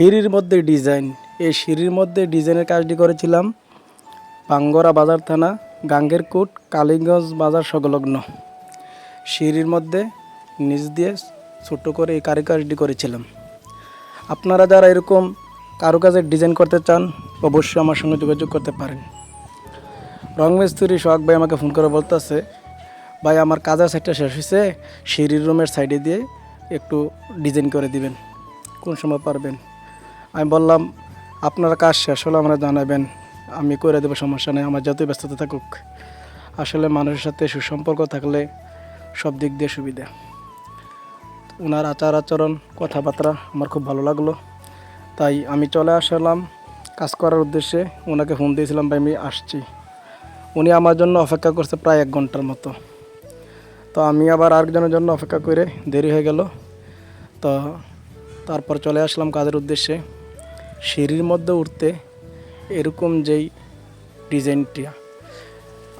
সিঁড়ির মধ্যে ডিজাইন, এই সিঁড়ির মধ্যে ডিজাইনের কাজটি করেছিলাম ভাঙ্গরা বাজার থানা, গাঙ্গেরকোট, কালীগঞ্জ বাজার সংলগ্ন। সিঁড়ির মধ্যে নিচ দিয়ে ছোট করে এই কারুকাজটি করেছিলাম। আপনারা যারা এরকম কারুকাজের ডিজাইন করতে চান অবশ্যই আমার সঙ্গে যোগাযোগ করতে পারেন। রং মিস্ত্রি সোহাগ ভাই আমাকে ফোন করে বলতেছে, ভাই আমার কাজের সাইডটা শেষ হয়েছে, সিঁড়ির রুমের সাইডে দিয়ে একটু ডিজাইন করে দিবেন, কোন সময় পারবেন? আমি বললাম আপনার কাজ শেষ হলে আমরা জানাবেন, আমি করে দেবো, সমস্যা নেই, আমার যতই ব্যস্ততা থাকুক। আসলে মানুষের সাথে সুসম্পর্ক থাকলে সব দিক দিয়ে সুবিধা। ওনার আচার আচরণ কথাবার্তা আমার খুব ভালো লাগলো, তাই আমি চলে আসলাম কাজ করার উদ্দেশ্যে। ওনাকে ফোন দিয়েছিলাম, ভাই আমি আসছি। উনি আমার জন্য অপেক্ষা করছে প্রায় 1 ঘন্টার মতো। তো আমি আবার আরেকজনের জন্য অপেক্ষা করে দেরি হয়ে গেল। তো তারপর চলে আসলাম কাজের উদ্দেশ্যে। সিঁড়ির মধ্যে উঠতে এরকম যেই ডিজাইনটা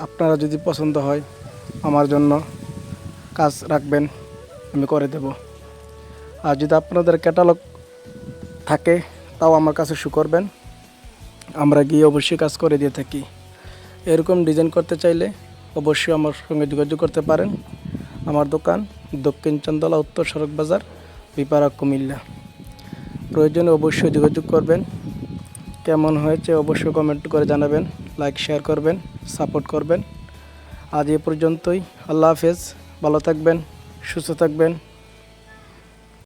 আপনারা যদি পছন্দ হয় আমার জন্য কাজ রাখবেন, আমি করে দেব। আর যদি আপনাদের ক্যাটালগ থাকে তাও আমার কাছে শো করবেন, আমরা গিয়ে অবশ্যই কাজ করে দিয়ে থাকি। এরকম ডিজাইন করতে চাইলে অবশ্যই আমার সঙ্গে যোগাযোগ করতে পারেন। আমার দোকান দক্ষিণ চান্দলা, উত্তর সড়ক বাজার, বিপাড়া, কুমিল্লা। প্রয়োজনে অবশ্যই যোগাযোগ করবেন। কেমন হয়েছে অবশ্যই কমেন্ট করে জানাবেন, লাইক শেয়ার করবেন, সাপোর্ট করবেন। আজ এ পর্যন্তই। আল্লাহ হাফেজ, ভালো থাকবেন, সুস্থ থাকবেন।